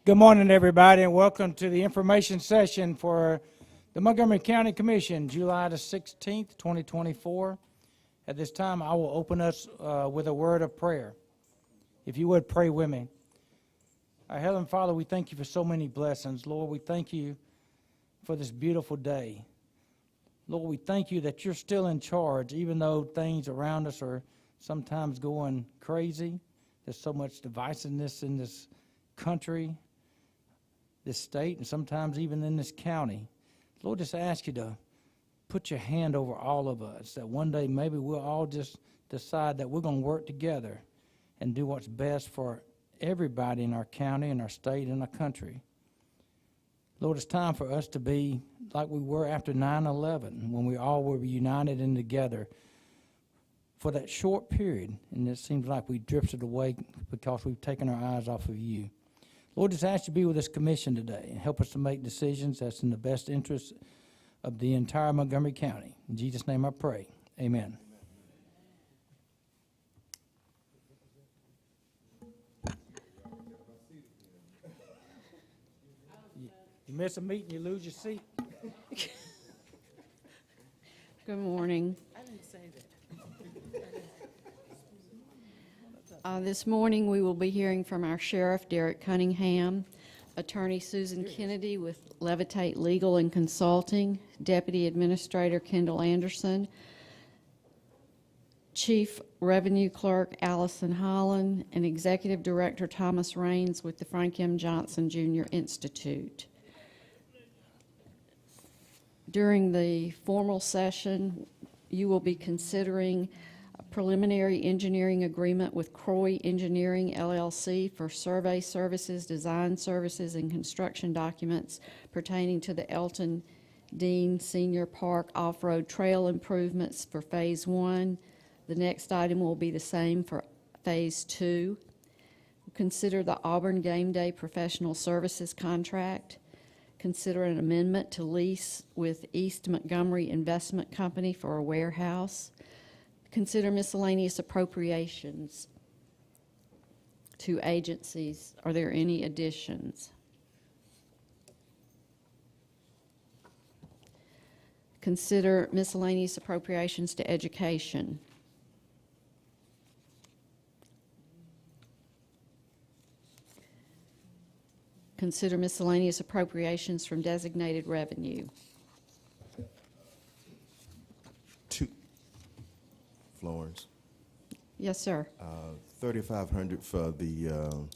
Good morning, everybody, and welcome to the information session for the Montgomery County Commission, July the 16th, 2024. At this time, I will open us with a word of prayer. If you would, pray with me. Our Heavenly Father, we thank you for so many blessings. Lord, we thank you for this beautiful day. Lord, we thank you that you're still in charge, even though things around us are sometimes going crazy. There's so much divisiveness in this country, this state, and sometimes even in this county. Lord, just ask you to put your hand over all of us, that one day maybe we'll all just decide that we're going to work together and do what's best for everybody in our county and our state and our country. Lord, it's time for us to be like we were after 9/11, when we all were united and together for that short period, and it seems like we drifted away because we've taken our eyes off of you. Lord, just ask you to be with this commission today and help us to make decisions that's in the best interest of the entire Montgomery County. In Jesus' name I pray. Amen. You miss a meeting, you lose your seat. Good morning. I didn't say that. This morning we will be hearing from our Sheriff, Derrick Cunningham, Attorney Susan Kennedy with Levitate Legal and Consulting, Deputy Administrator Kendall Anderson, Chief Revenue Clerk Allison Holland, and Executive Director Thomas Raines with the Frank M. Johnson Jr. Institute. During the formal session, you will be considering a preliminary engineering agreement with Croy Engineering, LLC for survey services, design services, and construction documents pertaining to the Elton Dean Senior Park off-road trail improvements for Phase 1. The next item will be the same for Phase 2. Consider the Auburn Game Day Professional Services contract. Consider an amendment to lease with East Montgomery Investment Company for a warehouse. Consider miscellaneous appropriations to agencies. Are there any additions? Consider miscellaneous appropriations to education. Consider miscellaneous appropriations from designated revenue. Florence. Yes, sir. $3,500 for the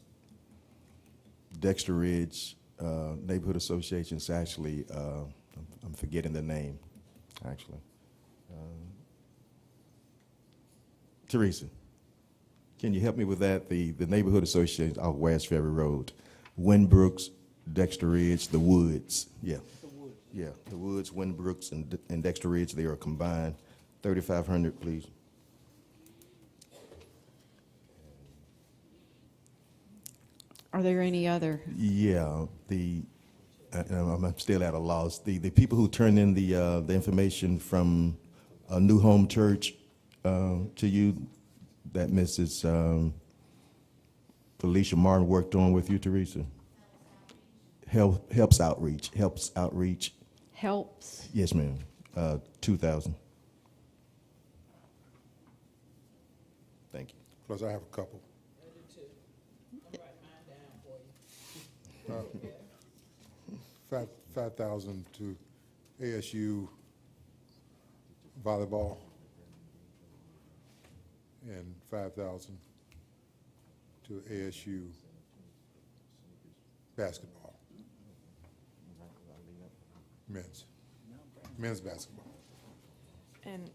Dexter Ridge Neighborhood Association. It's actually, I'm forgetting the name, actually. Teresa, can you help me with that? The Neighborhood Association off West Ferry Road. Winbrooks, Dexter Ridge, the Woods. Yeah. The Woods. Yeah, the Woods, Winbrooks, and Dexter Ridge, they are combined. $3,500, please. Are there any other? Yeah, I'm still at a loss. The people who turned in the information from New Home Church to you, that Mrs. Felicia Martin worked on with you, Teresa. Helps outreach. Helps? Yes, ma'am. 2,000. Thank you. Plus, I have a couple. $5,000 to ASU volleyball and $5,000 to ASU basketball. Men's basketball. And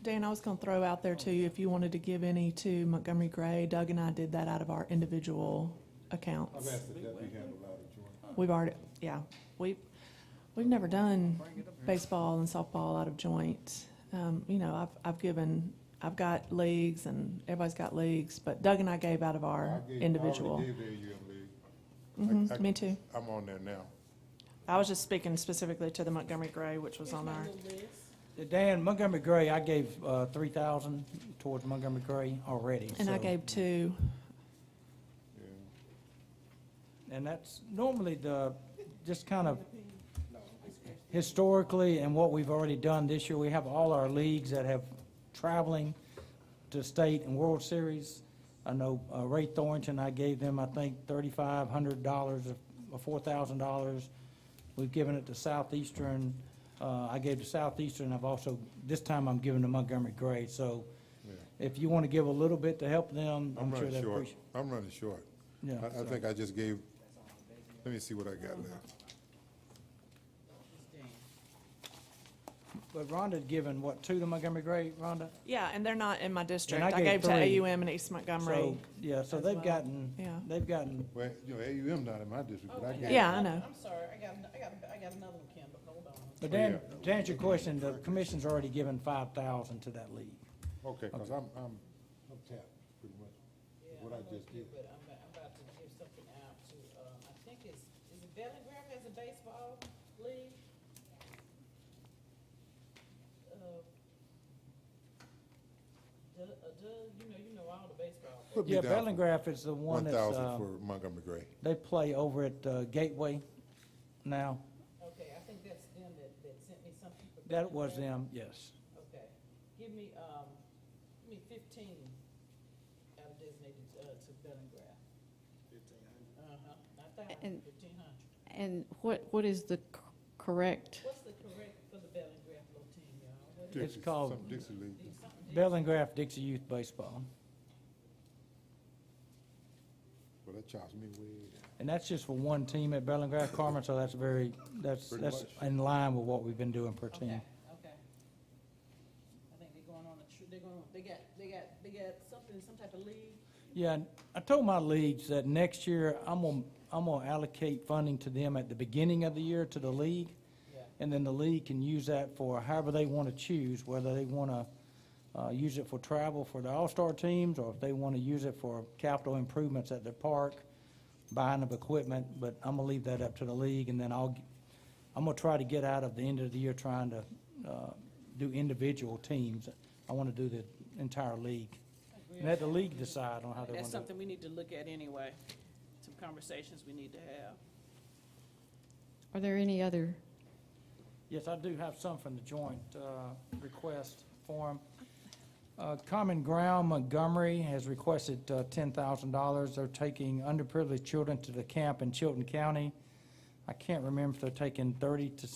Dan, I was going to throw out there too, if you wanted to give any to Montgomery Gray. Doug and I did that out of our individual accounts. I've asked that be handled out of joint. We've already, yeah, we've never done baseball and softball out of joint. You know, I've got leagues and everybody's got leagues, but Doug and I gave out of our individual. I already gave the AUM league. Me too. I'm on there now. I was just speaking specifically to the Montgomery Gray, which was on our. Dan, Montgomery Gray, I gave $3,000 towards Montgomery Gray already. And I so- gave 2. Yeah. And that's normally just kind of historically and what we've already done this year. We have all our leagues that have traveling to state and World Series. I know Ray Thornton, I gave them, I think, $3,500 or $4,000. We've given it to Southeastern. I gave to Southeastern. I've also, this time I'm giving to Montgomery Gray. So if you want to give a little bit to help them, I'm sure running they short. appreciate. I'm running short. Yeah, I so- think I just gave, let me see what I got left. But Rhonda's given, what, 2 to Montgomery Gray, Rhonda? Yeah, and they're not in my district. I I gave gave to 3. AUM and East Montgomery. So, yeah, so as they've well. gotten, Yeah. they've gotten, Well, you know, AUM not in my district, but I gave. Yeah, I know. I'm sorry, I got another one, Ken, but hold on. but then, to answer your question, the commission's already given 5,000 to that league. Okay, because I'm tapped pretty much, Yeah, what I I'm with just you, did. But I'm about to give something out to, I think is it Bellingham has a baseball league? You know all the baseball. Put me Yeah, down for Bellingraph is the one that's, 1,000 for Montgomery Gray. they play over at Gateway now. Okay, I think that's them that sent me something for. That was Bellingham. them, yes. Okay, give me 15 out of designated, to Bellingham. 1,500. Uh-huh, not that, And- 1,500. And what is the correct? What's the correct for the Bellingham little team, y'all? What is It's Dixie- called- some Dixie League. it? Something Bellingraph Dixie Youth Baseball. Well, that chops me way down. And that's just for one team at Bellingraph, Carmen, so that's Pretty that's much. in line with what we've been doing per team. Okay, okay. I think they're going on they're going on, they got something, some type of league. Yeah, and I told my leagues that next year, I'm gonna allocate funding to them at the beginning of the year to the league. Yeah. And then the league can use that for however they want to choose, whether they want to use it for travel for the all-star teams, or if they want to use it for capital improvements at their park, buying of equipment, but I'm gonna leave that up to the league, and then I'm gonna try to get out of the end of the year trying to do individual teams. I want to do the entire league. And let the league decide on how they want That's to do it. something we need to look at anyway, some conversations we need to have. Are there any other? Yes, I do have some from the joint request form. Common Ground Montgomery has requested $10,000. They're taking underprivileged children to the camp in Chilton County. I can't remember if they're taking 30 to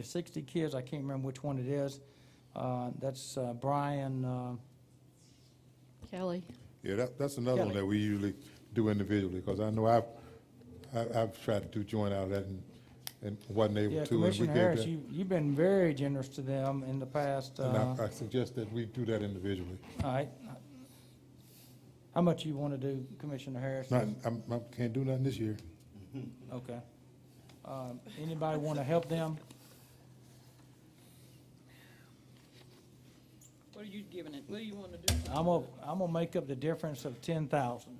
60 kids. I can't remember which one it is. That's Bryne, Kelly? Yeah, that's another one Kelly. that we usually do individually, because I know I've tried to do joint out of that and wasn't able yeah, to. and we Commissioner gave Harris, that- you've been very generous to them in the past. And I suggest that we do that individually. All right. How much you want to do, Commissioner Harris? Not, I can't do nothing this year. Okay. Anybody want to help them? What are you giving it, what do you want to do? I'm gonna make up the difference of 10,000.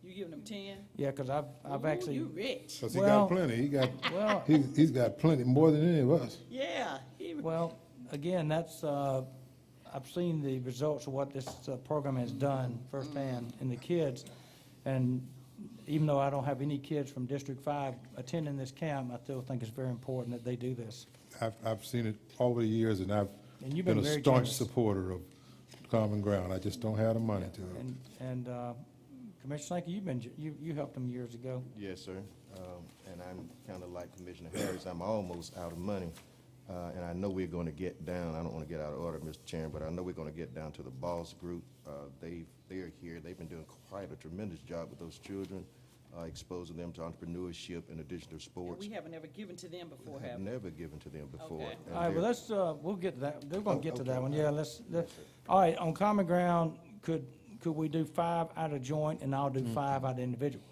You giving them 10? Yeah, because I've Ooh, actually, You rich. Because he Well- got plenty. well, He's got plenty, more than any of us. Yeah. well, again, that's, I've seen the results of what this program has done firsthand in the kids. And even though I don't have any kids from District 5 attending this camp, I still think it's very important that they do this. I've seen it over the years, and I've And you've been been a very staunch generous. supporter of Common Ground. I just don't have the money to it. And Commissioner Sankey, you helped them years ago. Yes, sir. And I'm kind of like Commissioner Harris, I'm almost out of money. And I know we're going to get down, I don't want to get out of order, Mr. Chairman, but I know we're going to get down to the Boss Group. They're here, they've been doing quite a tremendous job with those children, exposing them to entrepreneurship in addition to And sports. we haven't ever given to them before, I've have we? never given to them before. Okay. and All right, well, they're- we'll get to that, they're gonna get to that okay. one, yeah, all right, on Common Ground, could we do 5 out of joint, and I'll do 5 out of individual?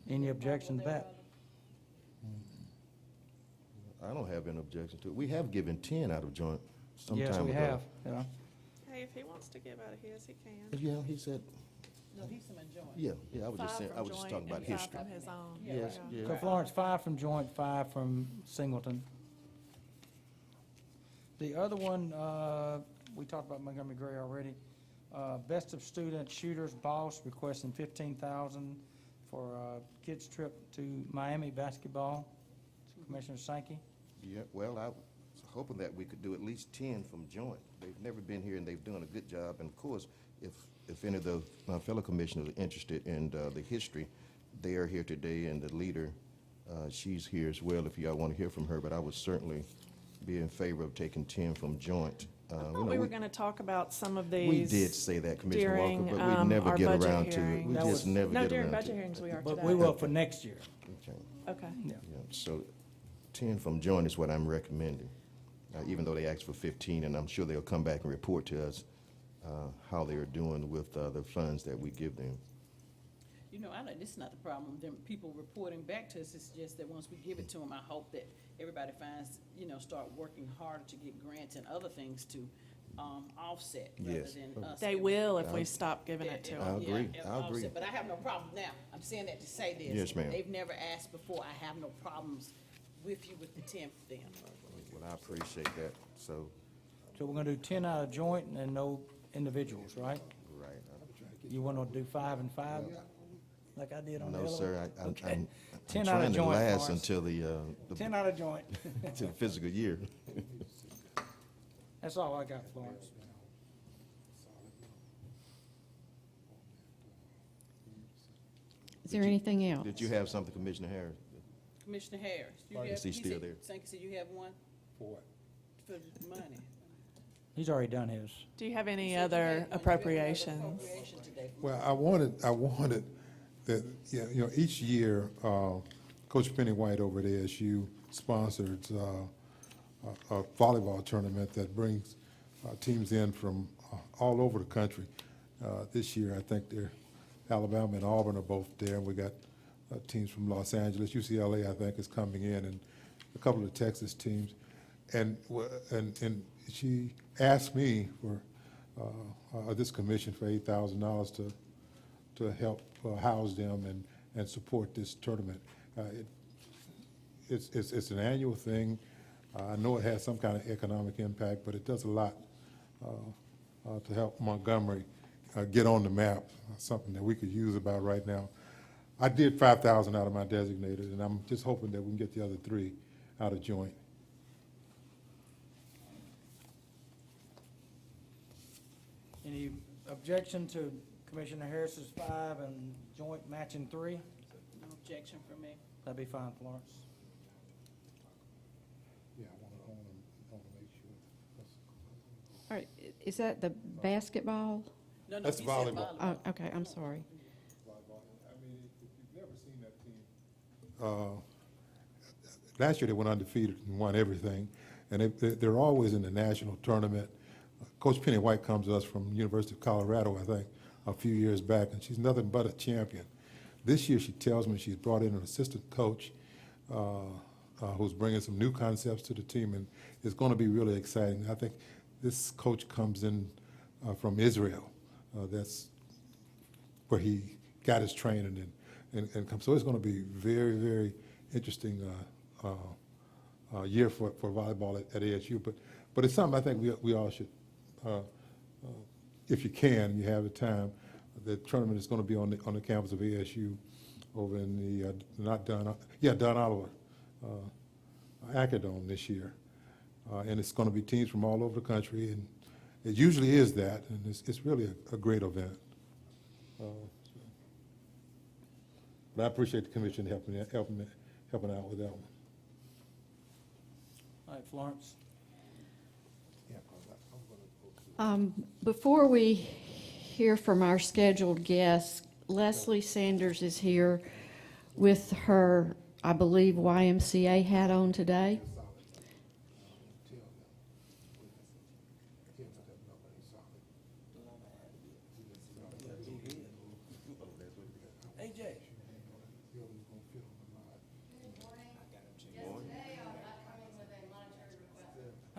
Any objection to that? I don't have any objection to it. We have given 10 out of joint some time Yes, ago. we have, yeah. Hey, if he wants to give out of his, he can. Yeah, he said, No, he's some enjoying. yeah, I was just saying, I was just talking about history. Five from his own. Yes, Yeah. So yeah. Florence, 5 from joint, 5 from Singleton. The other one, we talked about Montgomery Gray already. Best of Student Shooters Boss requesting $15,000 for kids' trip to Miami basketball. Commissioner Sankey? Yeah, well, I was hoping that we could do at least 10 from joint. They've never been here, and they've done a good job. And of course, if any of my fellow commissioners are interested in the history, they are here today, and the leader, she's here as well if y'all want to hear from her. But I would certainly be in favor of taking 10 from joint. I thought we were going to talk about some of these. We did say that, Commissioner during, Walker, but we never our get budget around to it. hearing. We That just was- never No, get during around to budget it. hearings, we are But today. we will for next year. Okay. Okay. Yeah. Yeah, so 10 from joint is what I'm recommending, even though they asked for 15, and I'm sure they'll come back and report to us how they are doing with the funds that we give them. You know, this is not the problem, them people reporting back to us, it's just that once we give it to them, I hope that everybody finds, start working harder to get grants and other things to offset rather Yes. than us. They giving- will if we stop giving it to Yeah, them. I'll agree. yeah, I'll agree. offset. But I have no problem now, I'm saying that to say this. Yes, ma'am. They've never asked before, I have no problems with you with the 10 for them. Well, I appreciate that, so, So we're gonna do 10 out of joint and no individuals, right? right. You wanna do 5 and 5, like I did on the No, other sir, one? I'm Okay. 10 out of trying to joint, last Lawrence. until the 10 out of joint. to the physical year. That's all I got, Florence. Is there anything else? Did you have something, Commissioner Harris? Commissioner Harris, you Or have. is he you still said- there? Sankey said you have one For what? for money. He's already done his. Do you have any You said you other had one. You had another appropriations? appropriation today. Well, I wanted that, each year, Coach Penny White over at ASU sponsors a volleyball tournament that brings teams in from all over the country. This year, I think Alabama and Auburn are both there, and we got teams from Los Angeles. UCLA, I think, is coming in, and a couple of Texas teams. And she asked me for this commission for $8,000 to help house them and support this tournament. It's an annual thing. I know it has some kind of economic impact, but it does a lot to help Montgomery get on the map, something that we could use about right now. I did 5,000 out of my designated, and I'm just hoping that we can get the other 3 out of joint. Any objection to Commissioner Harris's 5 and joint matching 3? No objection from me. That'd be fine, Florence. Yeah, I want to make sure. All right, is that the basketball? No, no, That's he said volleyball. Oh, okay, I'm sorry. I mean, if you've never seen that team. Last year they went undefeated and won everything, and they're always in the national tournament. Coach Penny White comes to us from University of Colorado, I think, a few years back, and she's nothing but a champion. This year she tells me she's brought in an assistant coach who's bringing some new concepts to the team, and it's going to be really exciting. I think this coach comes in from Israel. That's where he got his training and come. So it's going to be very, very interesting year for volleyball at ASU. But it's something I think we all should, if you can, you have the time. The tournament is going to be on the campus of ASU over in the Don Oliver Acadome this year, and it's going to be teams from all over the country, and it usually is that, and it's really a great event. But I appreciate the commission helping out with that one. All right, Florence. Before we hear from our scheduled guests, Leslie Sanders is here with her, I believe, YMCA hat on today. AJ.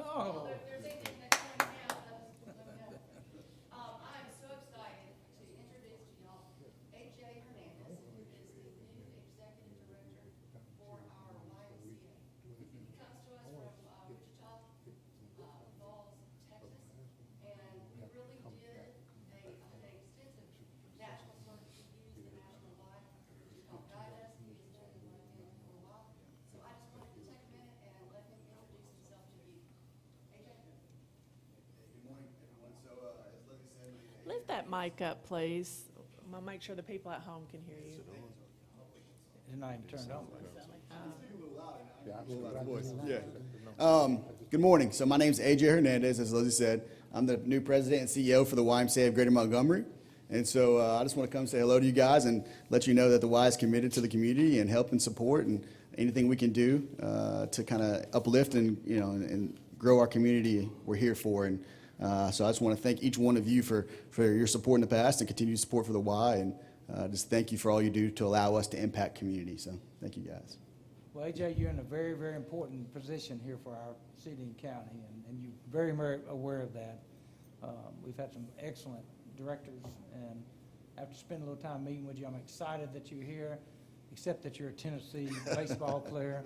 Oh. I'm so excited to introduce to y'all A.J. Hernandez, who is the new executive director for our YMCA. He comes mic up, please. I'm gonna make sure the people at home can hear you. It's not even turned on. Good morning. So my name is AJ Hernandez, as Lizzie said. I'm the new president and CEO for the YMCA of Greater Montgomery. And so I just want to come say hello to you guys and let you know that the Y is committed to the community and help and support and anything we can do to kind of uplift and, and grow our community, we're here for. And so I just want to thank each one of you for your support in the past and continued support for the Y. And just thank you for all you do to allow us to impact community. So thank you guys. Well, AJ, you're in a very, very important position here for our city and county, and you're very, very aware of that. We've had some excellent directors, and after spending a little time meeting with you, I'm excited that you're here, except that you're a Tennessee baseball player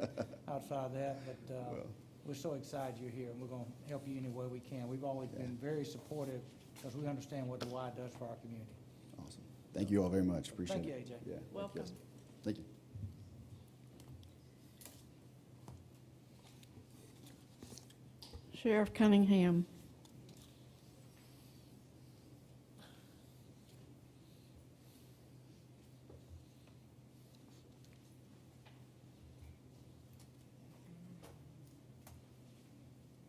outside of that. But we're so excited you're here, and we're going to help you any way we can. We've always been very supportive because we understand what the Y does for our community. Awesome. Thank you all very much. Appreciate Thank you, it. AJ. Yeah, thank you Welcome. guys. Thank you. Sheriff Cunningham.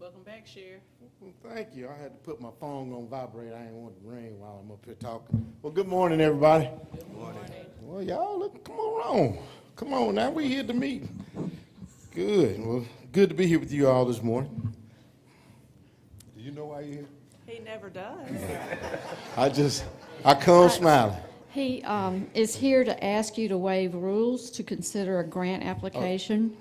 Welcome back, Sheriff. Well, thank you. I had to put my phone on vibrate. I didn't want it to ring while I'm up here talking. Well, good morning, everybody. Good morning. Well, y'all, look, come on. Come on now. We here to meet. Good. Well, good to be here with you all this morning. Do you know why you're here? He never does. I come smiling. He is here to ask you to waive rules to consider a grant application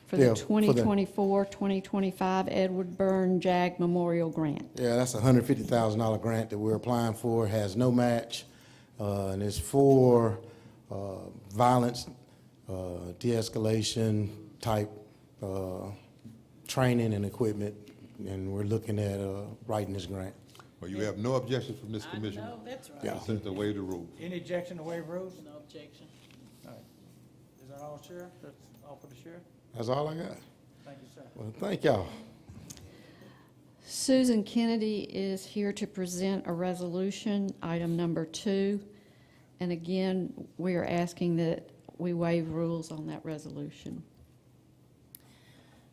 for the Yeah, for the- 2024-2025 Edward Byrne JAG Memorial Grant. Yeah, that's a $150,000 grant that we're applying for. It has no match, and it's for violence, de-escalation type training and equipment, and we're looking at writing this grant. Well, you have no objections from this I commission? know, that's right. Yeah. Since the waive the rules. Any objection to waive rules? No objection. All right. Is that all, Sheriff? That's all for the sheriff? That's all I got. Thank you, sir. Well, thank y'all. Susan Kennedy is here to present a resolution, item number 2. And again, we are asking that we waive rules on that resolution.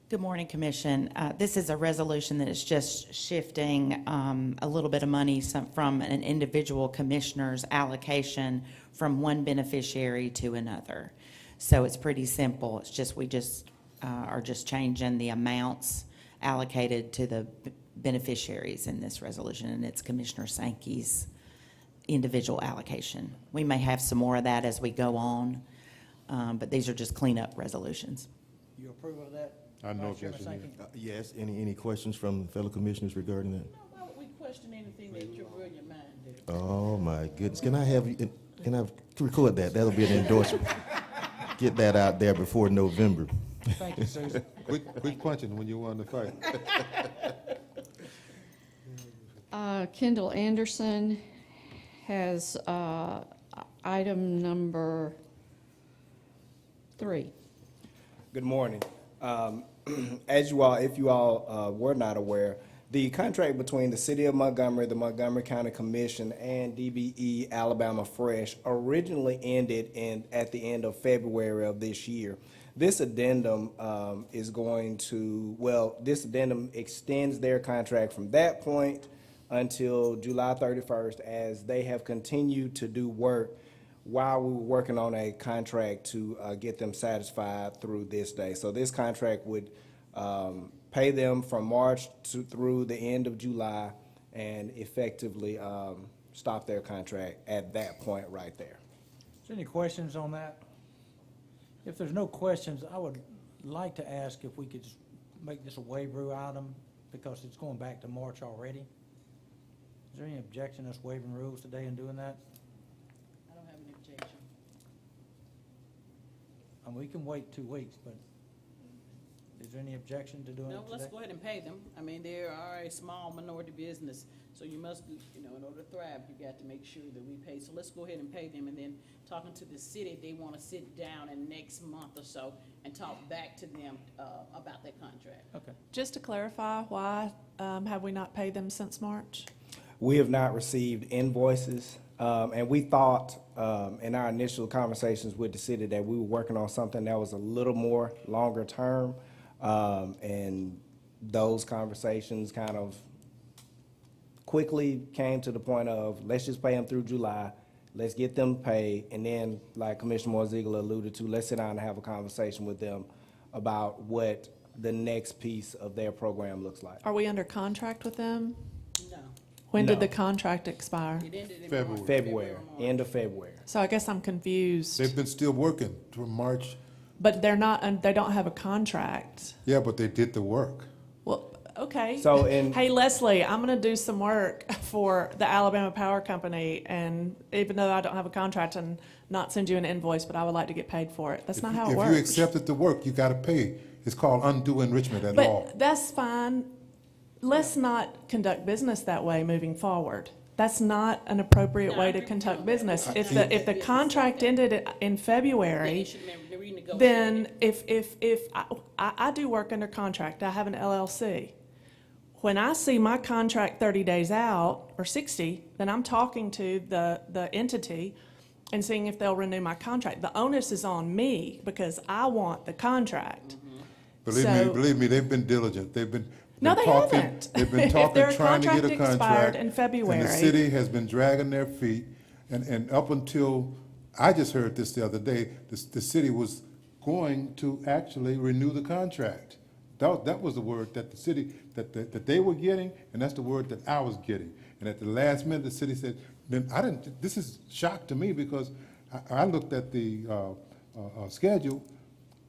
Good morning, Commission. This is a resolution that is just shifting a little bit of money from an individual commissioner's allocation from one beneficiary to another. So it's pretty simple. It's just, we just are just changing the amounts allocated to the beneficiaries in this resolution, and it's Commissioner Sankey's individual allocation. We may have some more of that as we go on, but these are just cleanup resolutions. You approve of that? I know Vice Chairman objection Sankey? Yes, any questions from fellow commissioners regarding that? No, why would we question anything that you're in your mind, Derek? Oh, my goodness. Can I record that? That'll be an endorsement. Get that out there before November. Thank you, Susan. Quit punching when you want to fight. Kendall Anderson has item number 3. Good morning. As you all, if you all were not aware, the contract between the City of Montgomery, the Montgomery County Commission, and DBE Alabama Fresh originally ended at the end of February of this year. This addendum is going to, this addendum extends their contract from that point until July 31st, as they have continued to do work while we were working on a contract to get them satisfied through this day. So this contract would pay them from March through the end of July and effectively stop their contract at that point right there. Is there any questions on that? If there's no questions, I would like to ask if we could just make this a waiver item, because it's going back to March already. Is there any objection to us waiving rules today and doing that? I don't have any objection. And we can wait 2 weeks, but is there any objection to doing it No, today? let's go ahead and pay them. I mean, they are a small minority business, so you must, in order to thrive, you got to make sure that we pay. So let's go ahead and pay them, and then talking to the city, they want to sit down in next month or so and talk back to them about their contract. Okay. Just to clarify, why have we not paid them since March? We have not received invoices, and we thought in our initial conversations with the city that we were working on something that was a little more longer term, and those conversations kind of quickly came to the point of, let's just pay them through July, let's get them paid, and then, like Commissioner Moore-Ziegler alluded to, let's sit down and have a conversation with them about what the next piece of their program looks like. Are we under contract with them? No, When did No. the contract expire? it ended in February. March. February, or March. end of February. So I guess I'm confused. They've been still working through March. But they're not, they don't have a contract. Yeah, but they did the work. Well, okay. So in- Hey, Leslie, I'm gonna do some work for the Alabama Power Company, and even though I don't have a contract, and not send you an invoice, but I would like to get paid for it. That's not how it works. If you accepted the work, you gotta pay. It's called undue enrichment at law. But that's fine. Let's not conduct business that way moving forward. That's not an appropriate way to conduct business. If the contract ended in February, They should renegotiate then it. if I do work under contract, I have an LLC. When I see my contract 30 days out, or 60, then I'm talking to the entity and seeing if they'll renew my contract. The onus is on me because I want the contract. So- Believe me, they've been diligent. They've been. No, been they talking- haven't. They've been If talking, their trying to get a contract expired contract. in And February- the city has been dragging their feet, and up until, I just heard this the other day, the city was going to actually renew the contract. That was the word that the city, that they were getting, and that's the word that I was getting. And at the last minute, the city said, then I didn't, this is shock to me, because I looked at the schedule,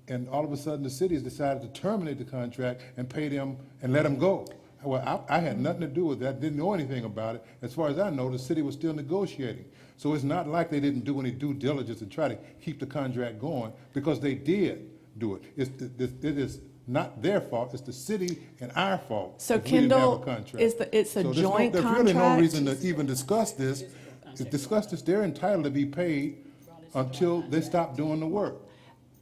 and all of a sudden, the city has decided to terminate the contract and pay them and let them go. Well, I had nothing to do with that, didn't know anything about it. As far as I know, the city was still negotiating. So it's not like they didn't do any due diligence to try to keep the contract going, because they did do it. It is not their fault, it's the city and our fault. So if we didn't have a Kendall, contract. it's a So joint there's really no contract? reason to even discuss this. To discuss this, they're entitled to be paid until they stop doing the work.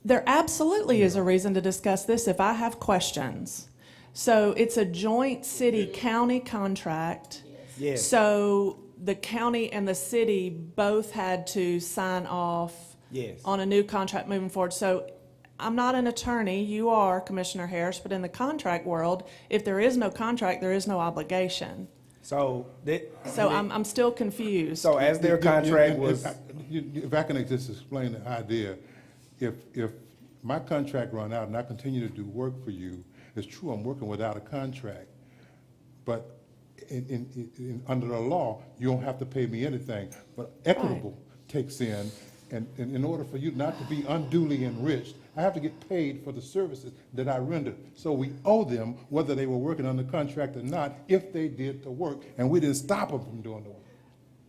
There absolutely is a reason to discuss this if I have questions. So it's a joint city-county contract. Yes. So the county and the city both had to sign off Yes. on a new contract moving forward. So I'm not an attorney, you are, Commissioner Harris, but in the contract world, if there is no contract, there is no obligation. So So I'm still confused. So as their contract was, If I can just explain the idea, if my contract run out and I continue to do work for you, it's true I'm working without a contract, but under the law, you don't have to pay me anything. But equitable takes in, and in order for you not to be unduly enriched, I have to get paid for the services that I render. So we owe them, whether they were working under contract or not, if they did the work, and we didn't stop them from doing the work.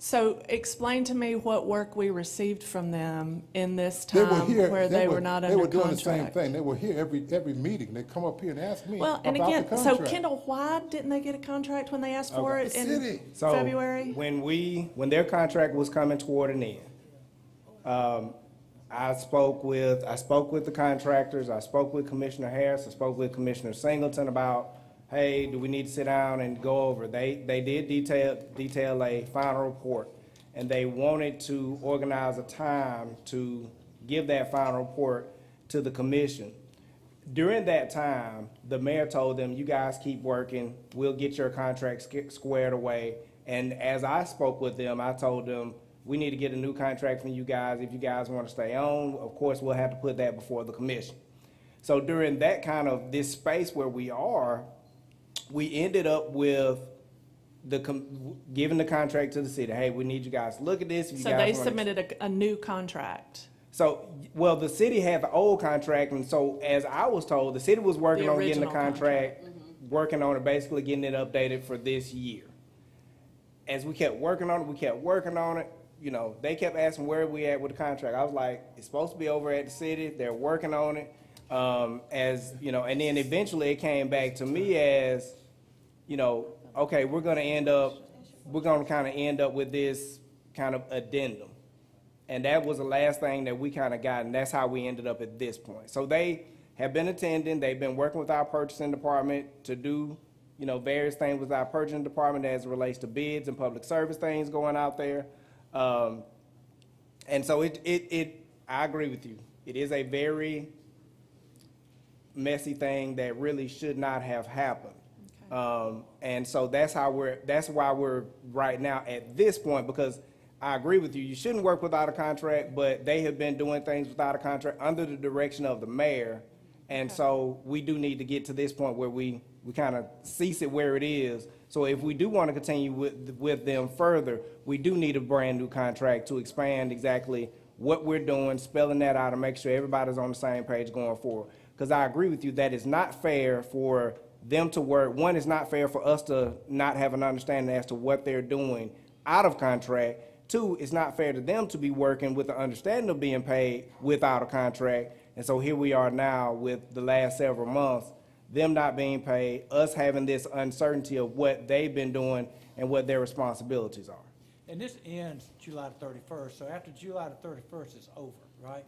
So explain to me what work we received from them in this They were time here. where they were not They under were doing the same contract. thing. They were here every meeting. They come up here and ask me Well, about and the again, contract. so Kendall, why didn't they get a contract when they asked for it The in city. so February? when their contract was coming toward an end, I spoke with the contractors, I spoke with Commissioner Harris, I spoke with Commissioner Singleton about, hey, do we need to sit down and go over? They did detail a final report, and they wanted to organize a time to give that final report to the commission. During that time, the mayor told them, you guys keep working, we'll get your contract squared away. And as I spoke with them, I told them, we need to get a new contract from you guys. If you guys want to stay on, of course, we'll have to put that before the commission. So during that kind of this space where we are, we ended up with giving the contract to the city. Hey, we need you guys to look at this. If you So guys they wanna- submitted a new contract. So, well, the city had the old contract, and so as I was told, the city was working The on getting the original contract, working on it, basically getting it updated for this year. As we kept working on it, you know, they kept asking where we at with the contract. I was like, it's supposed to be over at the city, they're working on it. As, you know, and then eventually it came back to me as, you know, okay, we're gonna kind of end up with this kind of addendum. And that was the last thing that we kind of got, and that's how we ended up at this point. So they have been attending, they've been working with our purchasing department to do various things with our purchasing department as it relates to bids and public service things going out there. And so I agree with you. It is a very messy thing that really should not have happened. And so that's why we're right now at this point, because I agree with you. You shouldn't work without a contract, but they have been doing things without a contract under the direction of the mayor. And so we do need to get to this point where we kind of cease it where it is. So if we do want to continue with them further, we do need a brand new contract to expand exactly what we're doing, spelling that out, and make sure everybody's on the same page going forward. Because I agree with you, that is not fair for them to work. One, it's not fair for us to not have an understanding as to what they're doing out of contract. Two, it's not fair to them to be working with the understanding of being paid without a contract. And so here we are now with the last several months, them not being paid, us having this uncertainty of what they've been doing and what their responsibilities are. And this ends July the 31st, so after July the 31st, it's over, right?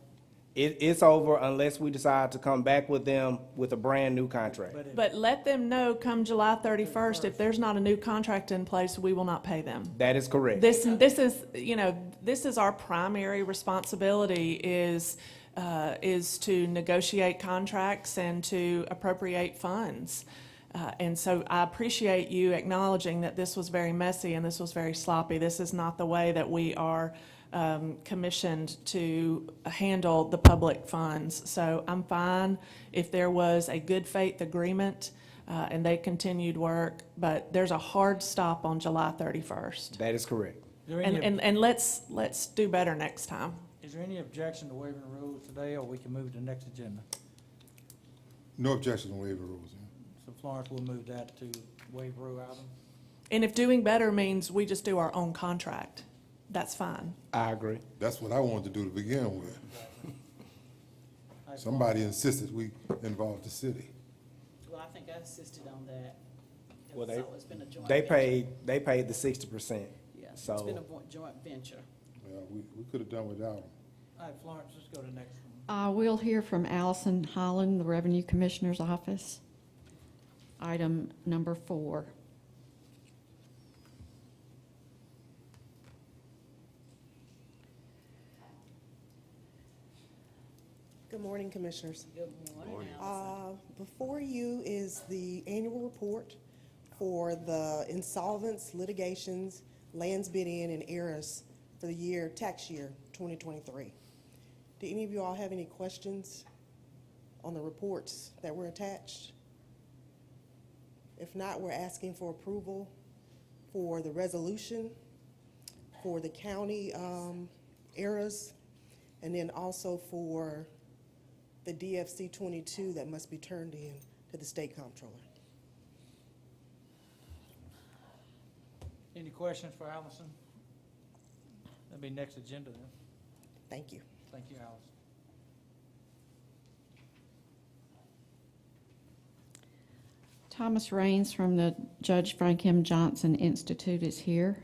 It's over unless we decide to come back with them with a brand-new contract. But let them know come July 31st, if there's not a new contract in place, we will not pay them. That is correct. This is our primary responsibility is to negotiate contracts and to appropriate funds. And so I appreciate you acknowledging that this was very messy and this was very sloppy. This is not the way that we are commissioned to handle the public funds. So I'm fine if there was a good faith agreement and they continued work, but there's a hard stop on July 31st. That is correct. And let's do better next time. Is there any objection to waiving the rules today, or we can move to the next agenda? No objection to waive the rules. So Florence will move that to waive rule item. And if doing better means we just do our own contract, that's fine. I agree. That's what I wanted to do to begin with. Somebody insisted we involve the city. Well, I think I insisted on that. Well, So it's been a joint They venture. paid the 60%. Yeah, it's So been a joint venture. Yeah, we could have done without them. All right, Florence, let's go to the next one. We'll hear from Allison Holland, the Revenue Commissioner's Office. Item number 4. Good morning, Commissioners. Good morning, Allison. Before you is the annual report for the insolvents, litigations, lands bid-in, and errors for the tax year 2023. Do any of you all have any questions on the reports that were attached? If not, we're asking for approval for the resolution for the county errors, and then also for the DFC 22 that must be turned in to the state comptroller. Any questions for Allison? That'll be next agenda then. Thank you. Thank you, Allison. Thomas Raines from the Judge Frank M. Johnson Institute is here.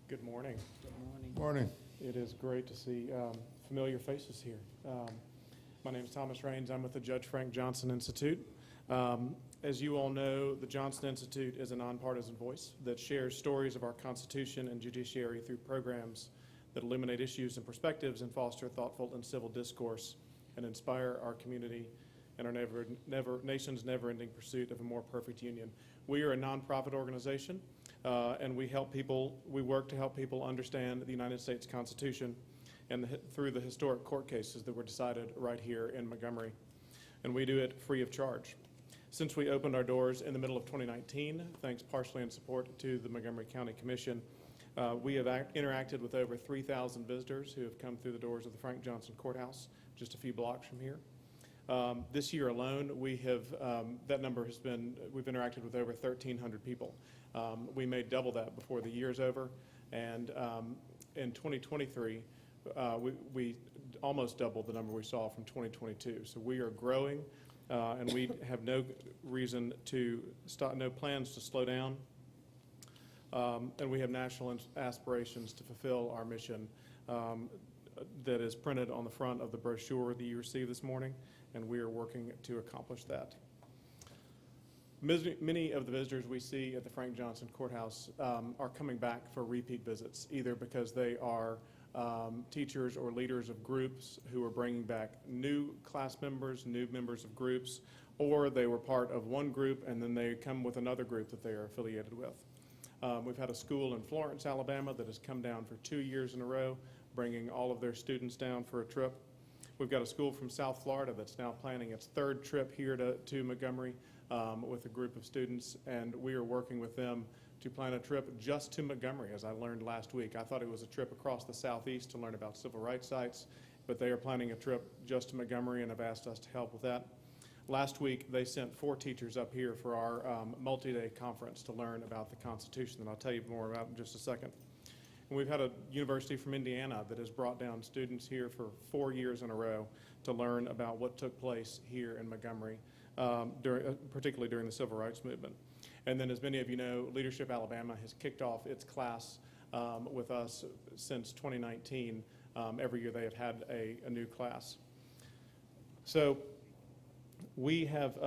Good morning. Good morning. Morning. It is great to see familiar faces here. My name is Thomas Raines. I'm with the Judge Frank Johnson Institute. As you all know, the Johnson Institute is a nonpartisan voice that shares stories of our Constitution and judiciary through programs that illuminate issues and perspectives and foster thoughtful and civil discourse and inspire our community and our nation's never-ending pursuit of a more perfect union. We are a nonprofit organization, and we work to help people understand the United States Constitution and through the historic court cases that were decided right here in Montgomery. And we do it free of charge. Since we opened our doors in the middle of 2019, thanks partially in support to the Montgomery County Commission, we have interacted with over 3,000 visitors who have come through the doors of the Frank Johnson Courthouse, just a few blocks from here. This year alone, we have, that number has been, we've interacted with over 1,300 people. We may double that before the year's over, and in 2023, we almost doubled the number we saw from 2022. So we are growing, and we have no reason to stop, no plans to slow down, and we have national aspirations to fulfill our mission. that is printed on the front of the brochure that you received this morning, and we are working to accomplish that. Many of the visitors we see at the Frank Johnson Courthouse are coming back for repeat visits, either because they are teachers or leaders of groups who are bringing back new class members, new members of groups, or they were part of one group and then they come with another group that they are affiliated with. We've had a school in Florence, Alabama that has come down for 2 years in a row, bringing all of their students down for a trip. We've got a school from South Florida that's now planning its 3rd trip here to Montgomery with a group of students, and we are working with them to plan a trip just to Montgomery, as I learned last week. I thought it was a trip across the southeast to learn about civil rights sites, but they are planning a trip just to Montgomery and have asked us to help with that. Last week, they sent 4 teachers up here for our multi-day conference to learn about the Constitution, and I'll tell you more about it in just a second. And we've had a university from Indiana that has brought down students here for 4 years in a row to learn about what took place here in Montgomery, particularly during the civil rights movement. And then, as many of you know, Leadership Alabama has kicked off its class with us since 2019. Every year they have had a new class. So we have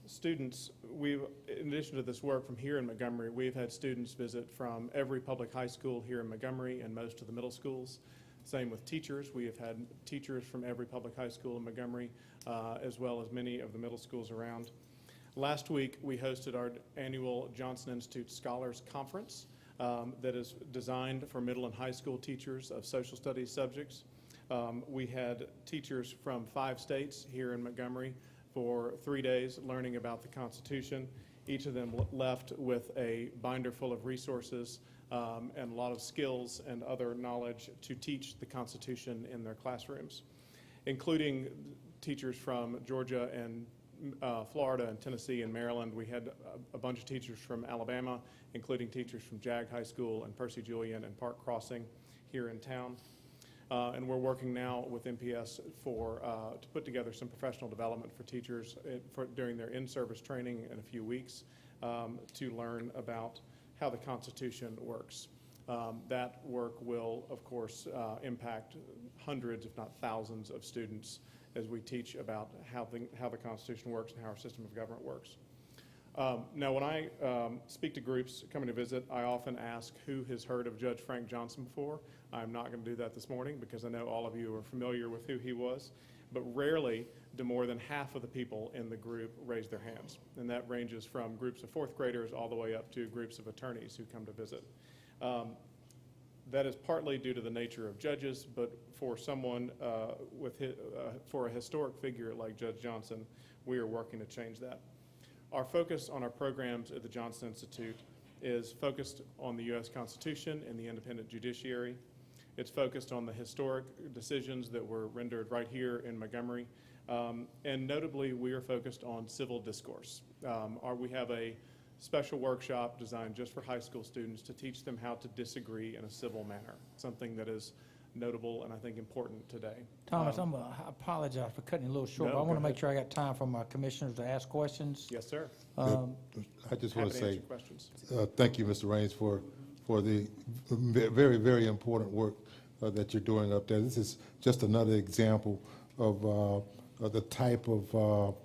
students, in addition to this work from here in Montgomery, we've had students visit from every public high school here in Montgomery and most of the middle schools. Same with teachers. We have had teachers from every public high school in Montgomery, as well as many of the middle schools around. Last week, we hosted our annual Johnson Institute Scholars Conference that is designed for middle and high school teachers of social studies subjects. We had teachers from 5 states here in Montgomery for 3 days learning about the Constitution. Each of them left with a binder full of resources and a lot of skills and other knowledge to teach the Constitution in their classrooms, including teachers from Georgia and Florida and Tennessee and Maryland. We had a bunch of teachers from Alabama, including teachers from Jag High School and Percy Julian and Park Crossing here in town. And we're working now with MPS to put together some professional development for teachers during their in-service training in a few weeks to learn about how the Constitution works. That work will, of course, impact hundreds, if not thousands, of students as we teach about how the Constitution works and how our system of government works. Now, when I speak to groups coming to visit, I often ask who has heard of Judge Frank Johnson before. I'm not going to do that this morning because I know all of you are familiar with who he was, but rarely do more than half of the people in the group raise their hands. And that ranges from groups of 4th graders all the way up to groups of attorneys who come to visit. That is partly due to the nature of judges, but for someone for a historic figure like Judge Johnson, we are working to change that. Our focus on our programs at the Johnson Institute is focused on the U.S. Constitution and the independent judiciary. It's focused on the historic decisions that were rendered right here in Montgomery. And notably, we are focused on civil discourse. We have a special workshop designed just for high school students to teach them how to disagree in a civil manner, something that is notable and I think important today. Thomas, I apologize for cutting you a little short, No, but I want go to make ahead. sure I got time for my commissioners to ask questions. Yes, sir. I just want Happy to to answer say, your questions. thank you, Mr. Raines, for the very, very important work that you're doing up there. This is just another example of the type of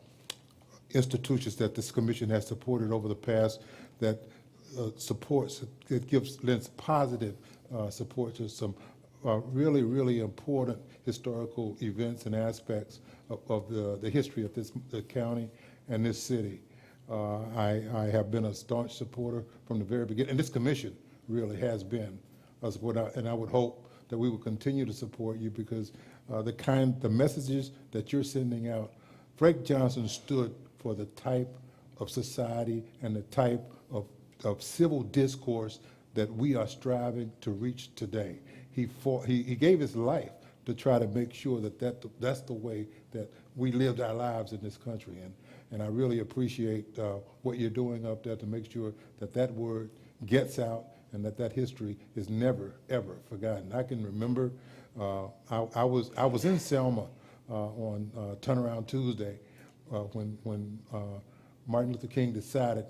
institutions that this commission has supported over the past that supports, it lends positive support to some really, really important historical events and aspects of the history of the county and this city. I have been a staunch supporter from the very beginning, and this commission really has been. And I would hope that we will continue to support you because the messages that you're sending out, Frank Johnson stood for the type of society and the type of civil discourse that we are striving to reach today. He gave his life to try to make sure that's the way that we lived our lives in this country. And I really appreciate what you're doing up there to make sure that word gets out and that history is never, ever forgotten. I can remember I was in Selma on Turnaround Tuesday when Martin Luther King decided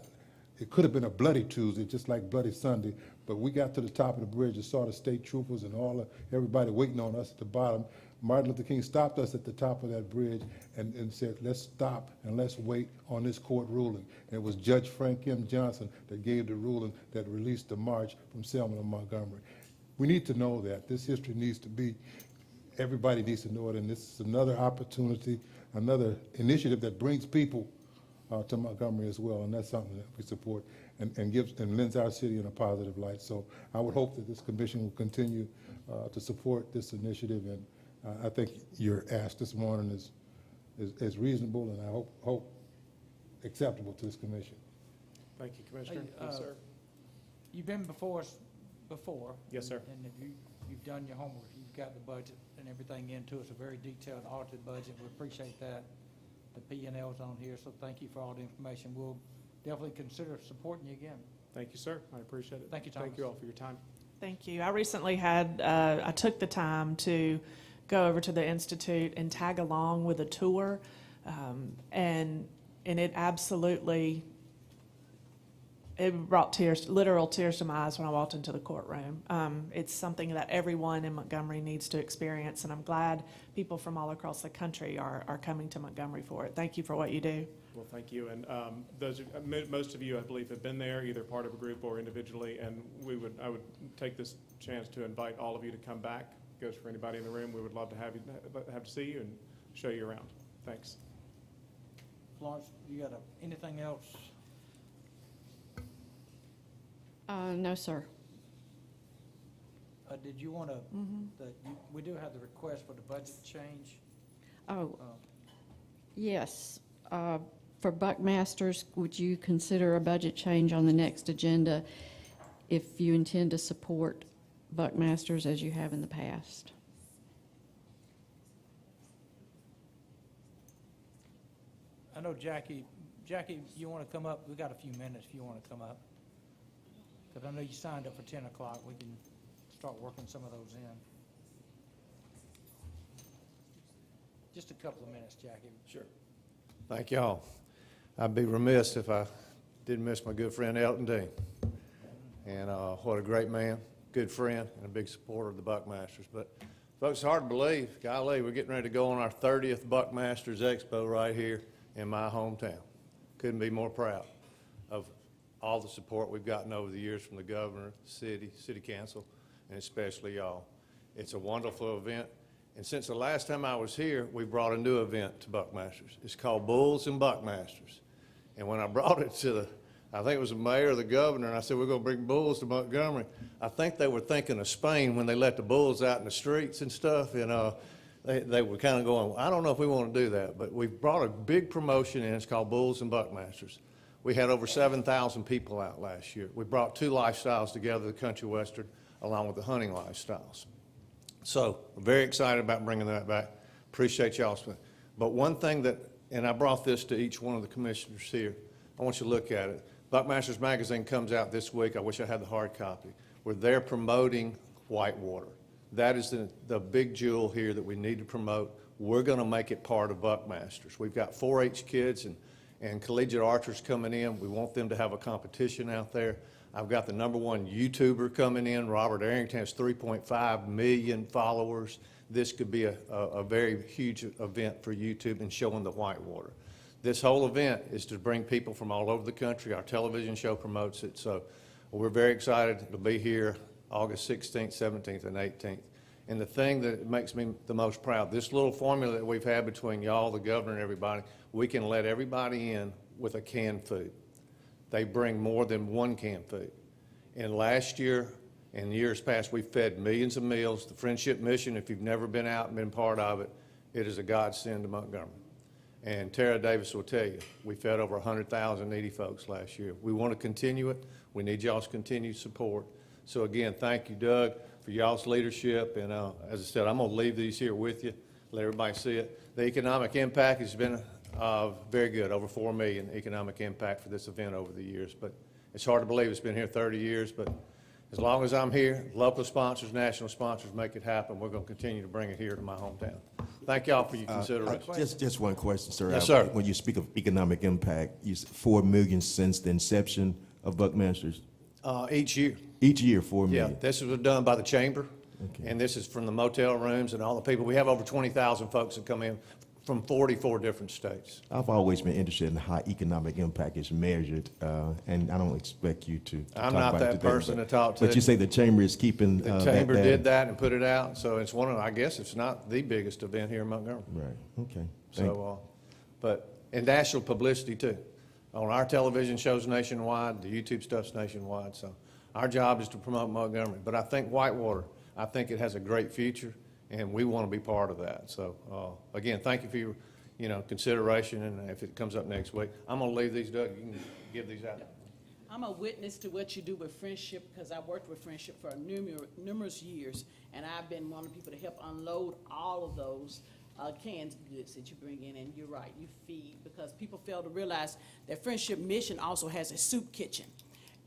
it could have been a bloody Tuesday, just like Bloody Sunday, but we got to the top of the bridge and saw the state troopers and everybody waiting on us at the bottom. Martin Luther King stopped us at the top of that bridge and said, let's stop and let's wait on this court ruling. And it was Judge Frank M. Johnson that gave the ruling that released the march from Selma to Montgomery. We need to know that. This history needs to be, everybody needs to know it, and this is another opportunity, another initiative that brings people to Montgomery as well, and that's something that we support and gives and lends our city in a positive light. So I would hope that this commission will continue to support this initiative, and I think your ask this morning is reasonable, and I hope acceptable to this commission. Thank you, Commissioner. Hey, Yes, sir. You've been before us before. Yes, sir. And if you've done your homework, you've got the budget and everything into it. It's a very detailed audited budget. We appreciate that. The P&L's on here, so thank you for all the information. We'll definitely consider supporting you again. Thank you, sir. I appreciate it. Thank you, Thank you Thomas. all for your time. Thank you. I recently had, I took the time to go over to the Institute and tag along with a tour, and it absolutely, it brought tears, literal tears to my eyes when I walked into the courtroom. It's something that everyone in Montgomery needs to experience, and I'm glad people from all across the country are coming to Montgomery for it. Thank you for what you do. Well, thank you. And most of you, I believe, have been there, either part of a group or individually. And I would take this chance to invite all of you to come back. Goes for anybody in the room. We would love to have to see you and show you around. Thanks. Florence, you got anything else? No, sir. Did you want to, we do have the request for the budget change. Oh, yes. For Buckmasters, would you consider a budget change on the next agenda if you intend to support Buckmasters as you have in the past? I know Jackie, you want to come up? We got a few minutes if you want to come up. Because I know you signed up for 10 o'clock. We can start working some of those in. Just a couple of minutes, Jackie. Sure. Thank y'all. I'd be remiss if I didn't miss my good friend Elton Dean. And what a great man, good friend, and a big supporter of the Buckmasters. But folks, it's hard to believe. Golly, we're getting ready to go on our 30th Buckmasters Expo right here in my hometown. Couldn't be more proud of all the support we've gotten over the years from the governor, the city council, and especially y'all. It's a wonderful event. And since the last time I was here, we brought a new event to Buckmasters. It's called Bulls and Buckmasters. And when I brought it to I think it was the mayor or the governor, and I said, we're going to bring bulls to Montgomery, I think they were thinking of Spain when they let the bulls out in the streets and stuff. And they were kind of going, I don't know if we want to do that. But we brought a big promotion in. It's called Bulls and Buckmasters. We had over 7,000 people out last year. We brought two lifestyles together, the country western, along with the hunting lifestyles. So we're very excited about bringing that back. Appreciate y'all. But one thing that, and I brought this to each one of the commissioners here, I want you to look at it. Buckmasters Magazine comes out this week. I wish I had the hard copy. We're there promoting whitewater. That is the big jewel here that we need to promote. We're going to make it part of Buckmasters. We've got 4-H kids and collegiate archers coming in. We want them to have a competition out there. I've got the #1 YouTuber coming in. Robert Arrington has 3.5 million followers. This could be a very huge event for YouTube and showing the whitewater. This whole event is to bring people from all over the country. Our television show promotes it. So we're very excited to be here August 16th, 17th, and 18th. And the thing that makes me the most proud, this little formula that we've had between y'all, the governor, and everybody, we can let everybody in with a canned food. They bring more than one canned food. And last year and years past, we fed millions of meals. The Friendship Mission, if you've never been out and been part of it, it is a godsend to Montgomery. And Tara Davis will tell you, we fed over 100,000 needy folks last year. We want to continue it. We need y'all's continued support. So again, thank you, Doug, for y'all's leadership. And as I said, I'm going to leave these here with you, let everybody see it. The economic impact has been very good, over $4 million economic impact for this event over the years. But it's hard to believe it's been here 30 years. But as long as I'm here, local sponsors, national sponsors make it happen. We're going to continue to bring it here to my hometown. Thank y'all for your consideration. Just one question, sir. Yes, sir. When you speak of economic impact, you said 4 million since the inception of Buckmasters? Each year. Each year, 4 Yeah, million? this was done by the chamber, Okay. and this is from the motel rooms and all the people. We have over 20,000 folks that come in from 44 different states. I've always been interested in how economic impact is measured, and I don't expect you to I'm talk not about it that today, person but- to talk to But it. you say the chamber is keeping The that chamber data? did that and put it out, so it's one of, I guess it's not the biggest event here in Montgomery. Right, okay. Thank you. So, and national publicity too. On our television shows nationwide, the YouTube stuff's nationwide, so our job is to promote Montgomery. But I think Whitewater, I think it has a great future, and we want to be part of that. So, again, thank you for your, consideration, and if it comes up next week, I'm gonna leave these, Doug, you can give these out. I'm a witness to what you do with Friendship, because I worked with Friendship for numerous years, and I've been one of the people to help unload all of those canned goods that you bring in, and you're right, you feed, because people fail to realize that Friendship Mission also has a soup kitchen.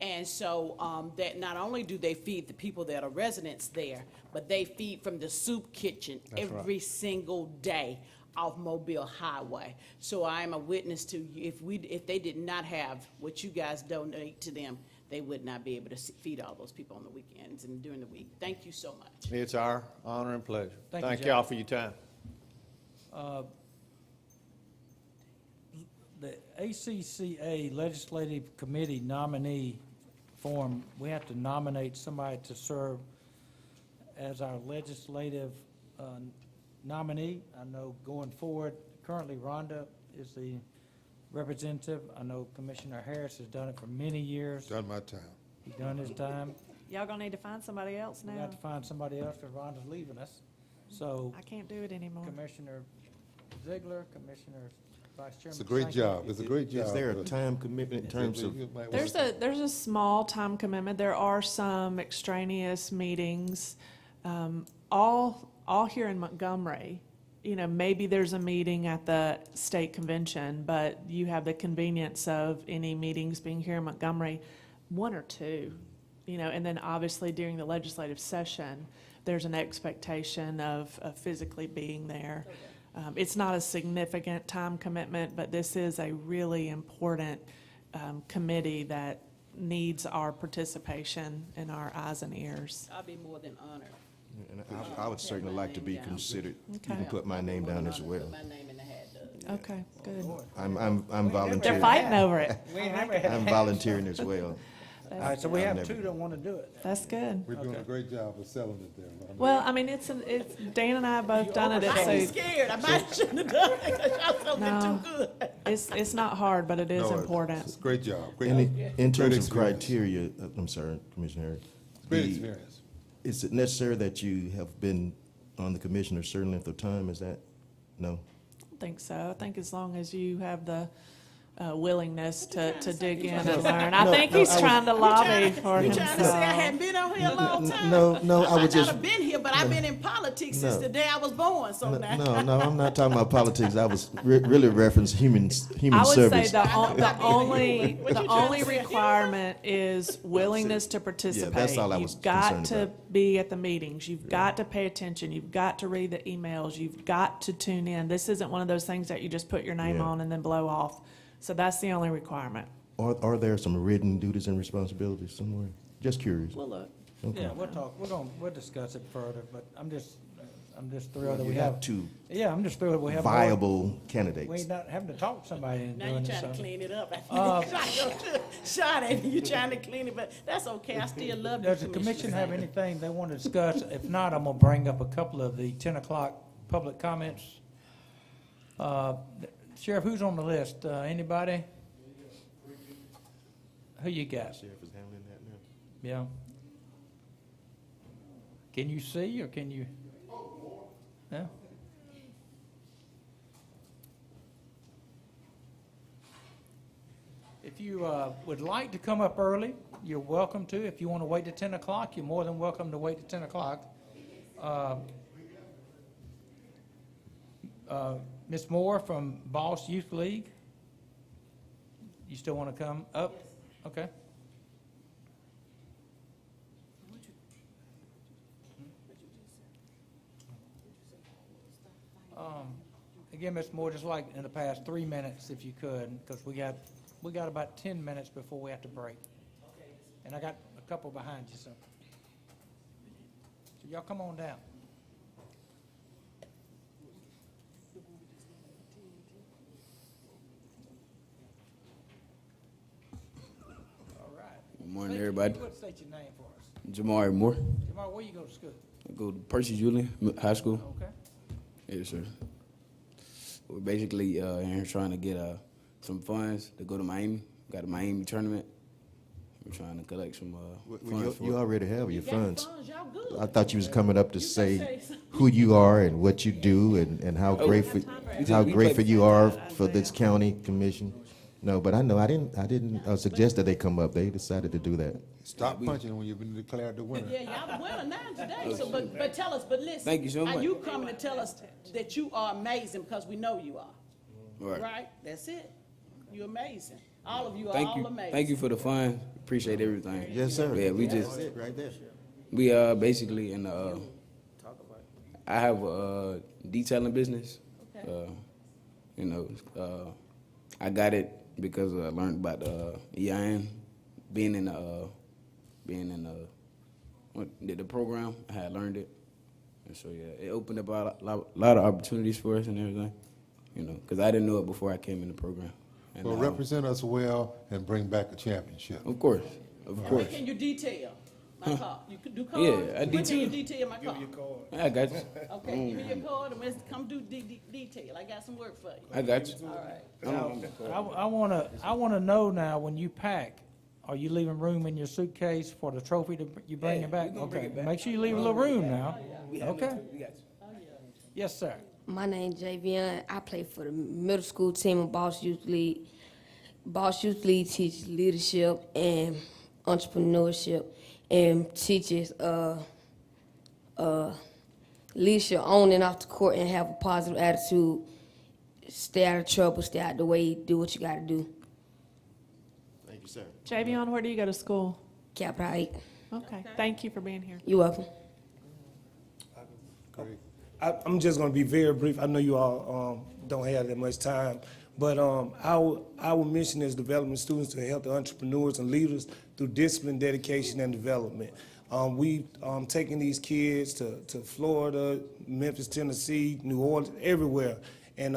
And so that not only do they feed the people that are residents there, but they feed from the soup kitchen every single day off Mobile Highway. So I am a witness to, if they did not have what you guys donate to them, they would not be able to feed all those people on the weekends and during the week. Thank you so much. It's our honor and pleasure. Thank you, Thank Jack. y'all for your time. The ACCA Legislative Committee nominee form, we have to nominate somebody to serve as our legislative nominee. I know going forward, currently Rhonda is the representative. I know Commissioner Harris has done it for many years. Done my time. He's done his time. Y'all gonna need to find somebody else We now. got to find somebody else because Rhonda's leaving us. So I can't do it anymore. Commissioner Ziegler, Commissioner Vice Chairman. It's a great Sankey. job. It's a great job. Is there a time commitment in terms of? There's a small time commitment. There are some extraneous meetings, all here in Montgomery. Maybe there's a meeting at the state convention, but you have the convenience of any meetings being here in Montgomery, one or two, and then obviously during the legislative session, there's an expectation of physically being there. It's not a significant time commitment, but this is a really important committee that needs our participation and our eyes and ears. I'll be more than honored. And I would certainly like to be considered. You Okay. can put my name down as well. Put my name in the hat, Doug. Okay, good. I'm They're volunteering. fighting over it. I'm volunteering as well. All right, so we have I've two never- that want to do it. That's good. We're doing a great job of selling it there. Ron. Well, I mean, it's Dan and I have both done it. I be It's scared. I might shouldn't have done it, because y'all No. something too good. it's not hard, but it is No, it's a important. great job. Great, In terms of experience. criteria, I'm sorry, Commissioner Harris. great the- experience. Is it necessary that you have been on the commission a certain length of time? Is that, no? I don't think so. I think as long as you have the willingness to dig in and No, learn. I no, think no, he's I was- trying to lobby for You trying to say I himself. hadn't been on here a long time? No, I might would not just. have been here, but I've been in politics since No. the day I was born, so now. No, I'm not talking about politics. I was really referencing human I would service. say the only What you only trying to say? requirement is willingness to participate. all I was You've got concerned to about. be at the meetings. You've got to pay attention. You've got to read the emails. You've got to tune in. This isn't one of those things that you just put your name Yeah. on and then blow off. So that's the only requirement. Are there some written duties and responsibilities somewhere? Just curious. Well, look. Okay. Yeah, we'll discuss it further, but I'm just thrilled that You we have have. two Yeah, I'm just thrilled that we have. more- viable We candidates. ain't not having to talk to somebody and Now you're doing trying to this. clean it up. Shot at me, you're trying to clean it, but that's okay, I still love you. Does the commission have anything they want to discuss? If not, I'm gonna bring up a couple of the 10 o'clock public comments. Sheriff, who's on the list? Anybody? Who you got? Sheriff is handling that now. Yeah. Can you see or can you? Yeah. If you would like to come up early, you're welcome to. If you want to wait till 10 o'clock, you're more than welcome to wait till 10 o'clock. Ms. Moore from Boss Youth League, you still want to come up? Okay. Again, Ms. Moore, just like in the past, 3 minutes if you could, because we got about 10 minutes before we have to break. And I got a couple behind you, so. So y'all come on down. All right. Good morning, State- everybody. What state your name for us? Jamari Moore. Jamal, where you go to school? I go to Percy Julian High School. Okay. Yes, sir. We're basically in here trying to get some funds to go to Miami. Got a Miami tournament. We're trying to collect some funds for You it. already have your Got the funds. y'all good. I thought you was coming up to You can say say something. who you are and what you do and how grateful, We grateful play- you are for this county commission. No, but I know, I didn't suggest that they come up. They decided to do that. Stop punching when you've been declared the winner. Yeah, y'all the winner now today, so, but tell us, but listen. Thank you so Are much. you coming to tell us that you are amazing, because we know you are, Right. right? That's it. You're amazing. All of you are Thank all you. amazing. Thank you for the fund. Appreciate everything. Yes, sir. Yeah, we just, That's it right there. we basically in the, I have a detailing business. You know, I got it because I learned about EIN, being in the the program. I had learned it, and so yeah, it opened up a lot of opportunities for us and everything. You know, because I didn't know it before I came in the program. And Well, represent us well and bring back a championship. of course, of When course. can you detail my car? You could do cars? Yeah, I When can you detail. detail my car? I got you. Okay, give me your card and let's come do detail. I got some work for you. I got you. All right. I wanna know now, when you pack, are you leaving room in your suitcase for the trophy to, you bring it back? Okay, make sure you leave a little room now. Okay. Yes, sir. My name Javion. I play for the middle school team of Boss Youth League. Boss Youth League teaches leadership and entrepreneurship and teaches leadership on and off the court and have a positive attitude, stay out of trouble, stay out the way, do what you gotta do. Thank you, sir. Javion, where do you go to school? Capital 8. Okay, thank you for being here. You're welcome. Great. I'm just going to be very brief. I know you all don't have that much time, but our mission is developing students to help the entrepreneurs and leaders through discipline, dedication, and development. We've taken these kids to Florida, Memphis, Tennessee, New Orleans, everywhere, and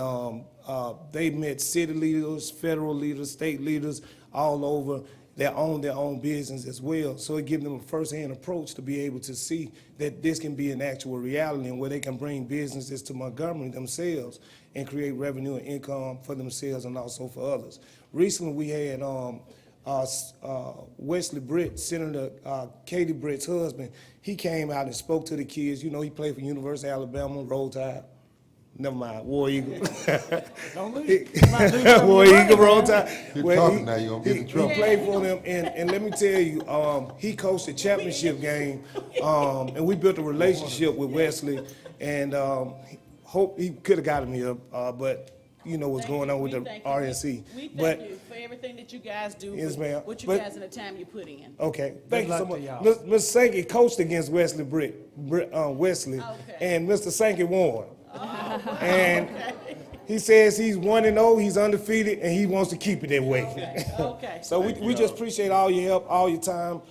they met city leaders, federal leaders, state leaders all over. They own their own business as well. So it gives them a first-hand approach to be able to see that this can be an actual reality and where they can bring businesses to Montgomery themselves and create revenue and income for themselves and also for others. Recently, we had Wesley Britt, Senator Katie Britt's husband. He came out and spoke to the kids. You know, he played for University of Alabama, Roll Tide. Never mind, War Eagle. Don't lose. You might lose some of War your Eagle, money, Roll man. Tide. You're Well, talking now, you're gonna get in trouble. He played for them, and let me tell you, he coached a championship game, and we built a relationship with Wesley, and hope he could have got him here, but you know what's going on with the RNC. We But thank you for everything that you guys do. Yes, for ma'am. What you But- guys and the time you put in. okay, thank you so luck much. to y'all. Mr. Sankey coached against Wesley Wesley, Okay. and Mr. Sankey won. And he says he's 1-0, he's undefeated, and he wants to keep it that way. Okay. So we just appreciate all your help, all your time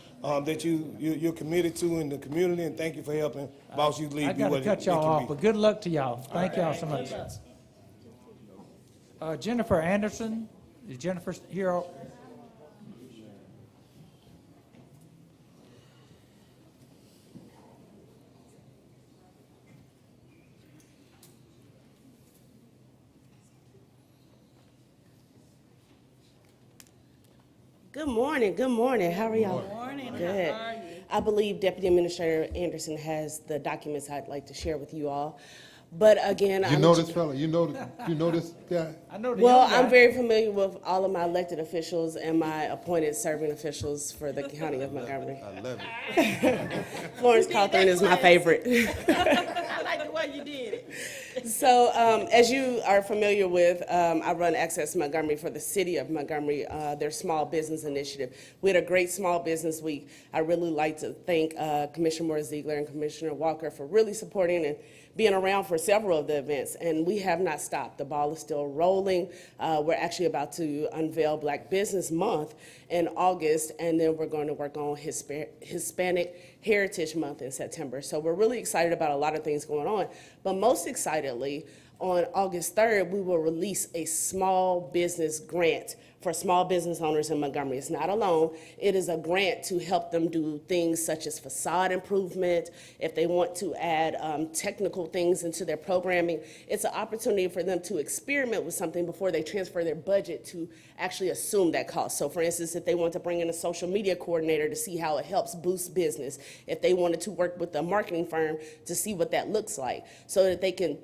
that you're committed to in the community, and thank you for helping Boss Youth League I be gotta what it cut it y'all can off, be. but good luck to y'all. Thank y'all so much. Jennifer Anderson, is Jennifer here? Good morning, good morning. How are y'all? Morning, Good. how are you? I believe Deputy Administrator Anderson has the documents I'd like to share with you all. But again, You know this fella, you know this guy? I know the Well, young guy. I'm very familiar with all of my elected officials and my appointed serving officials for the County of Montgomery. I love it. Florence Cauthen is my favorite. I like the way you did it. So, as you are familiar with, I run Access Montgomery for the city of Montgomery, their small business initiative. We had a great small business week. I really like to thank Commissioner Moore Ziegler and Commissioner Walker for really supporting and being around for several of the events, and we have not stopped. The ball is still rolling. We're actually about to unveil Black Business Month in August, and then we're going to work on Hispanic Heritage Month in September. So we're really excited about a lot of things going on, but most excitedly, on August 3rd, we will release a small business grant for small business owners in Montgomery. It's not a loan. It is a grant to help them do things such as facade improvement. If they want to add technical things into their programming, it's an opportunity for them to experiment with something before they transfer their budget to actually assume that cost. So for instance, if they want to bring in a social media coordinator to see how it helps boost business, if they wanted to work with a marketing firm to see what that looks like, so that they can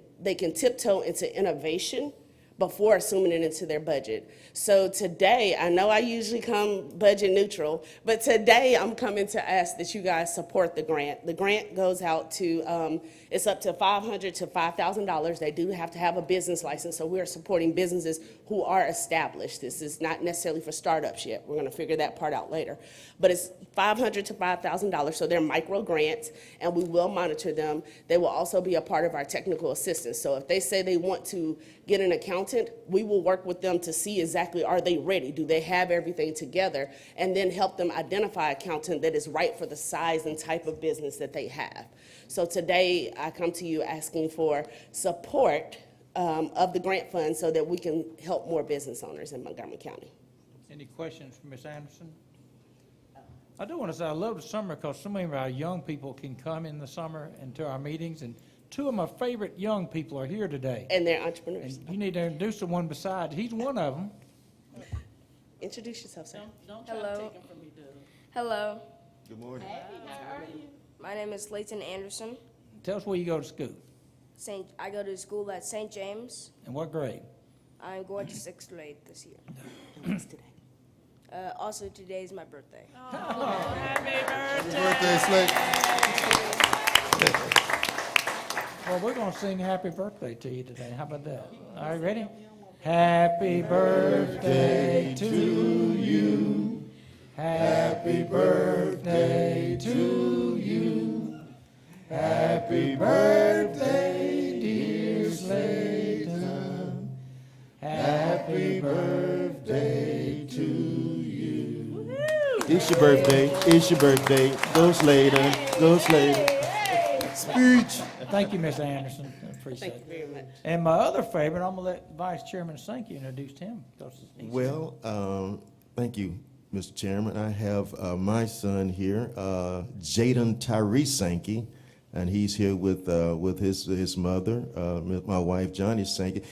tiptoe into innovation before assuming it into their budget. So today, I know I usually come budget neutral, but today I'm coming to ask that you guys support the grant. The grant goes out to, it's up to $500 to $5,000. They do have to have a business license, so we're supporting businesses who are established. This is not necessarily for startups yet. We're gonna figure that part out later. But it's $500 to $5,000, so they're micro grants, and we will monitor them. They will also be a part of our technical assistance. So if they say they want to get an accountant, we will work with them to see exactly, are they ready? Do they have everything together? And then help them identify an accountant that is right for the size and type of business that they have. So today, I come to you asking for support of the grant fund so that we can help more business owners in Montgomery County. Any questions for Ms. Anderson? I do want to say I love the summer because so many of our young people can come in the summer and to our meetings, and two of my favorite young people are here today. And they're entrepreneurs. And you need to introduce the one beside. He's one of them. Introduce yourself, sir. Don't try to Hello. take them from me, Doug. Hello, Good morning. Hey, how are you? my name is Leighton Anderson. Tell us where you go to school I go to school at St. James. and what grade. I'm going to 6th grade this year. What's today? Also, today is my birthday. Happy birthday. Well, we're going to sing happy birthday to you today. How about that? All right, ready? Happy birthday to you. Happy birthday to you. Happy birthday, dear Slayton. Happy birthday to you. It's your birthday. It's your birthday. Go Slater. Go Slater. Speech. Thank you, Ms. Anderson. I appreciate Thank you it. very much. And my other favorite, I'm going to let Vice Chairman Sankey introduce him. Well, thank you, Mr. Chairman. I have my son here, Jaden Tyree Sankey, and he's here with his mother, my wife, Johnny Sankey.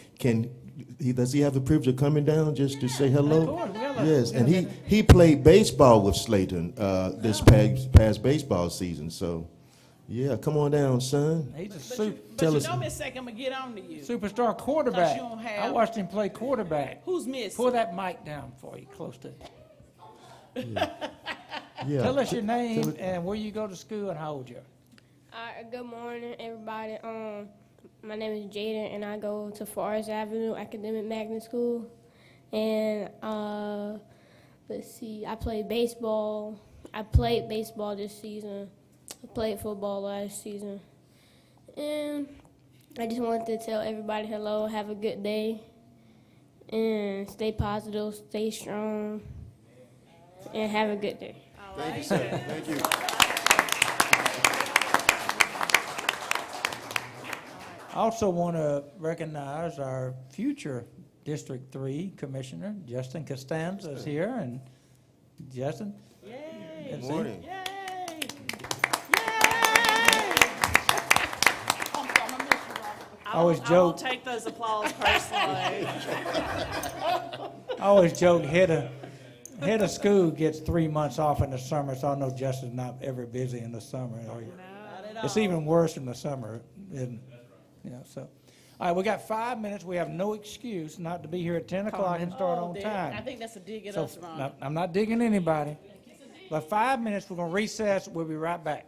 Does he have the privilege of coming down just to say hello? Of course, we have a- Yes, and we have he played baseball with Slayton this past baseball season. So, yeah, come on down, son. He's a But Tell you us- know, Miss Sankey, I'm gonna get on to you. superstar quarterback. you don't I have- watched him play quarterback. Who's missing? Pull that mic down for you, close to it. Yeah. Tell us your Tell name it- and where you go to school and how old you are. Good morning, everybody. My name is Jaden, and I go to Forest Avenue Academic Magnet School. And let's see, I play baseball. I played baseball this season. I played football last season. And I just wanted to tell everybody hello, have a good day, and stay positive, stay strong, and have a good day. Thank you, sir. Thank you. I also want to recognize our future District 3 Commissioner, Justin Costanza, is here. And Justin? Yay. Good morning. Yay. I always won't joke. take those applause personally. I always joke, head of school gets 3 months off in the summer, so I know Justin's not ever busy in the summer. Are you? Not at It's all. even worse in the summer, isn't it? So. All right, we got 5 minutes. We have no excuse not to be here at 10 o'clock and start on Dick, time. I think that's a dig at So, us, Ron. I'm not digging anybody. But 5 minutes, we're going to recess. We'll be right back.